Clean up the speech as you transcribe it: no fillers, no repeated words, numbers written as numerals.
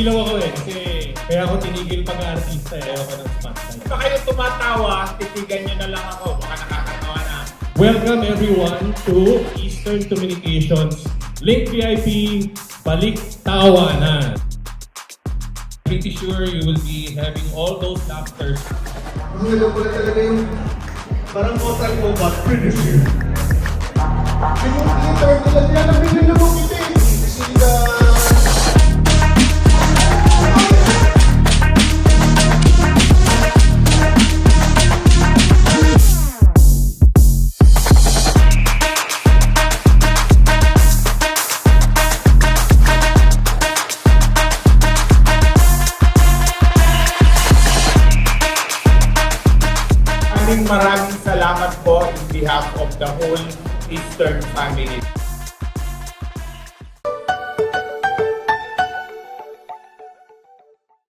Nagilaw ako kasi kaya ako tinigil pag-artista ayoko ng spotlight. Baka kayo tumatawa, titigan nyo na lang ako, baka nakakatawa na. Welcome everyone to Eastern Communications Link VIP Balik Tawanan. Pretty sure you will be having all those laughters. Ngayon ko na talaga yung parang Mortal Kombat finish here. Yung theater nila niya na binilunong ito eh. Sila... Maraming salamat po in behalf of the whole Eastern family.